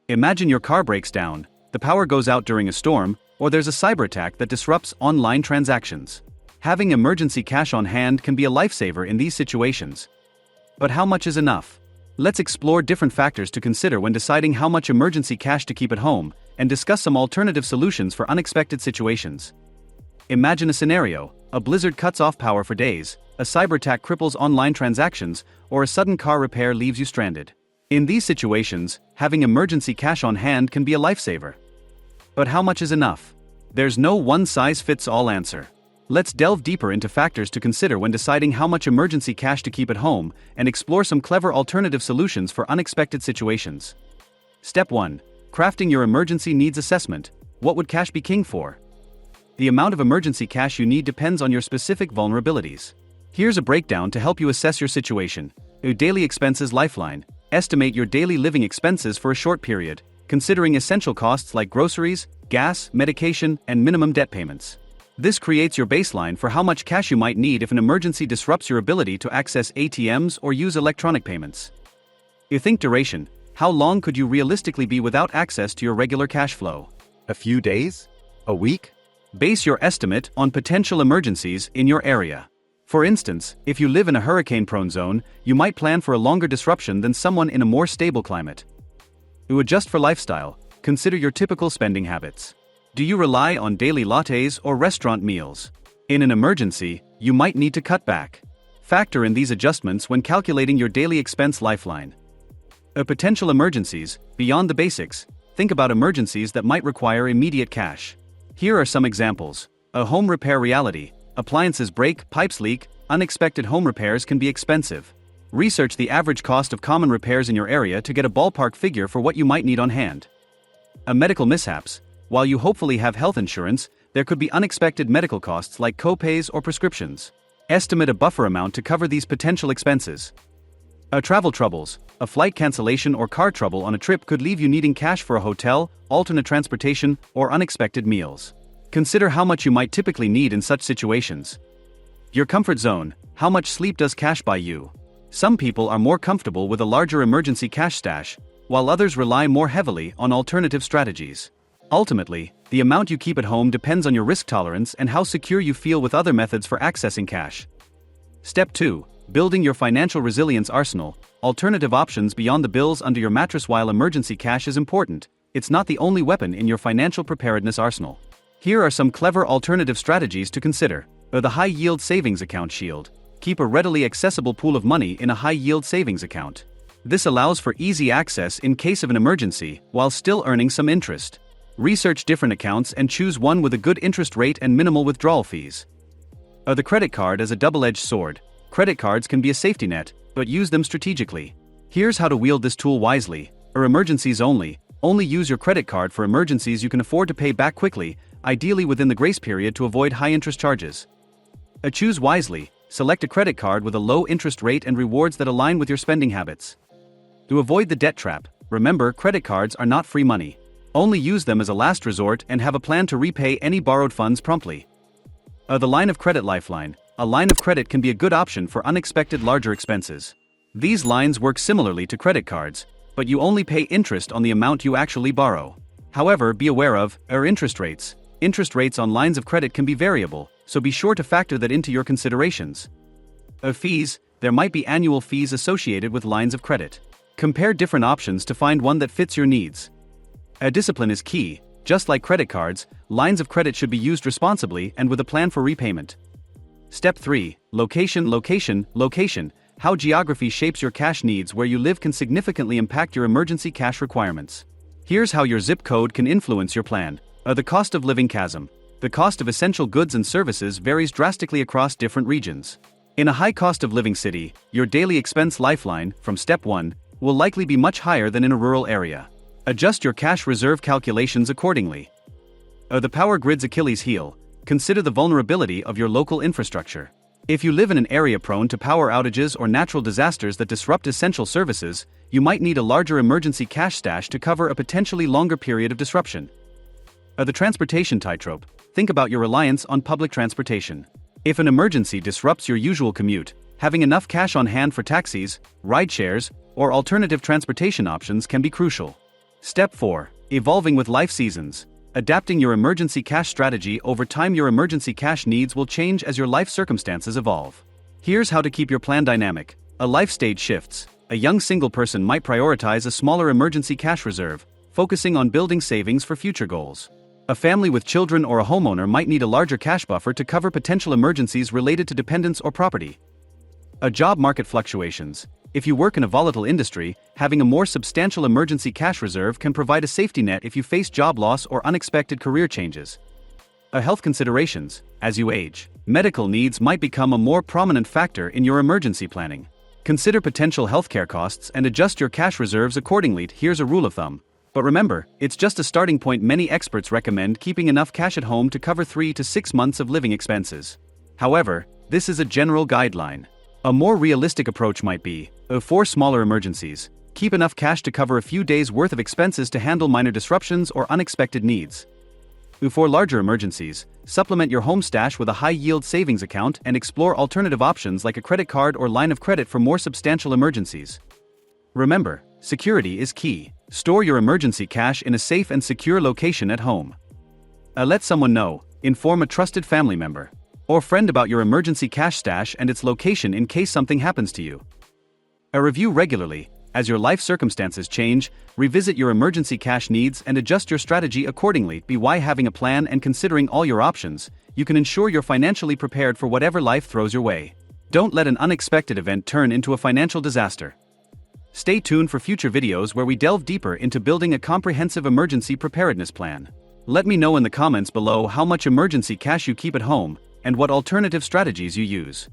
Imagine your car breaks down, the power goes out during a storm, or there's a cyber attack that disrupts online transactions. Having emergency cash on hand can be a lifesaver in these situations. But how much is enough? Let's explore different factors to consider when deciding how much emergency cash to keep at home, and discuss some alternative solutions for unexpected situations. Imagine a scenario: a blizzard cuts off power for days, a cyber attack cripples online transactions, or a sudden car repair leaves you stranded. In these situations, having emergency cash on hand can be a lifesaver. But how much is enough? There's no one-size-fits-all answer. Let's delve deeper into factors to consider when deciding how much emergency cash to keep at home, and explore some clever alternative solutions for unexpected situations. Step 1. Crafting your emergency needs assessment. What would cash be king for? The amount of emergency cash you need depends on your specific vulnerabilities. Here's a breakdown to help you assess your situation. A daily expenses lifeline. Estimate your daily living expenses for a short period, considering essential costs like groceries, gas, medication, and minimum debt payments. This creates your baseline for how much cash you might need if an emergency disrupts your ability to access ATMs or use electronic payments. You think duration. How long could you realistically be without access to your regular cash flow? A few days? A week? Base your estimate on potential emergencies in your area. For instance, if you live in a hurricane-prone zone, you might plan for a longer disruption than someone in a more stable climate. To adjust for lifestyle, consider your typical spending habits. Do you rely on daily lattes or restaurant meals? In an emergency, you might need to cut back. Factor in these adjustments when calculating your daily expense lifeline. Potential emergencies. Beyond the basics, think about emergencies that might require immediate cash. Here are some examples. A home repair reality. Appliances break, pipes leak, unexpected home repairs can be expensive. Research the average cost of common repairs in your area to get a ballpark figure for what you might need on hand. Medical mishaps. While you hopefully have health insurance, there could be unexpected medical costs like co-pays or prescriptions. Estimate a buffer amount to cover these potential expenses. Travel troubles. A flight cancellation or car trouble on a trip could leave you needing cash for a hotel, alternate transportation, or unexpected meals. Consider how much you might typically need in such situations. Your comfort zone. How much sleep does cash buy you? Some people are more comfortable with a larger emergency cash stash, while others rely more heavily on alternative strategies. Ultimately, the amount you keep at home depends on your risk tolerance and how secure you feel with other methods for accessing cash. Step 2. Building your financial resilience arsenal. Alternative options beyond the bills under your mattress. While emergency cash is important, it's not the only weapon in your financial preparedness arsenal. Here are some clever alternative strategies to consider. The high-yield savings account shield. Keep a readily accessible pool of money in a high-yield savings account. This allows for easy access in case of an emergency, while still earning some interest. Research different accounts and choose one with a good interest rate and minimal withdrawal fees. The credit card as a double-edged sword. Credit cards can be a safety net, but use them strategically. Here's how to wield this tool wisely. Emergencies only. Only use your credit card for emergencies you can afford to pay back quickly, ideally within the grace period to avoid high interest charges. Choose wisely. Select a credit card with a low interest rate and rewards that align with your spending habits. To avoid the debt trap, remember, credit cards are not free money. Only use them as a last resort and have a plan to repay any borrowed funds promptly. The line of credit lifeline. A line of credit can be a good option for unexpected larger expenses. These lines work similarly to credit cards, but you only pay interest on the amount you actually borrow. However, be aware of interest rates. Interest rates on lines of credit can be variable, so be sure to factor that into your considerations. Fees. There might be annual fees associated with lines of credit. Compare different options to find one that fits your needs. Discipline is key. Just like credit cards, lines of credit should be used responsibly and with a plan for repayment. Step 3. Location. How geography shapes your cash needs. Where you live can significantly impact your emergency cash requirements. Here's how your zip code can influence your plan. The cost of living chasm. The cost of essential goods and services varies drastically across different regions. In a high cost of living city, your daily expense lifeline, from Step 1, will likely be much higher than in a rural area. Adjust your cash reserve calculations accordingly. The power grid's Achilles heel. Consider the vulnerability of your local infrastructure. If you live in an area prone to power outages or natural disasters that disrupt essential services, you might need a larger emergency cash stash to cover a potentially longer period of disruption. The transportation tightrope. Think about your reliance on public transportation. If an emergency disrupts your usual commute, having enough cash on hand for taxis, ride shares, or alternative transportation options can be crucial. Step 4. Evolving with life seasons. Adapting your emergency cash strategy over time. Your emergency cash needs will change as your life circumstances evolve. Here's how to keep your plan dynamic. A life stage shifts. A young single person might prioritize a smaller emergency cash reserve, focusing on building savings for future goals. A family with children or a homeowner might need a larger cash buffer to cover potential emergencies related to dependents or property. A job market fluctuations. If you work in a volatile industry, having a more substantial emergency cash reserve can provide a safety net if you face job loss or unexpected career changes. A health considerations. As you age, medical needs might become a more prominent factor in your emergency planning. Consider potential healthcare costs and adjust your cash reserves accordingly. Here's a rule of thumb. But remember, it's just a starting point. Many experts recommend keeping enough cash at home to cover 3 to 6 months of living expenses. However, this is a general guideline. A more realistic approach might be, for smaller emergencies, keep enough cash to cover a few days' worth of expenses to handle minor disruptions or unexpected needs. For larger emergencies, supplement your home stash with a high-yield savings account and explore alternative options like a credit card or line of credit for more substantial emergencies. Remember, security is key. Store your emergency cash in a safe and secure location at home. Let someone know, inform a trusted family member or friend about your emergency cash stash and its location in case something happens to you. Review regularly. As your life circumstances change, revisit your emergency cash needs and adjust your strategy accordingly. By having a plan and considering all your options, you can ensure you're financially prepared for whatever life throws your way. Don't let an unexpected event turn into a financial disaster. Stay tuned for future videos where we delve deeper into building a comprehensive emergency preparedness plan. Let me know in the comments below how much emergency cash you keep at home and what alternative strategies you use.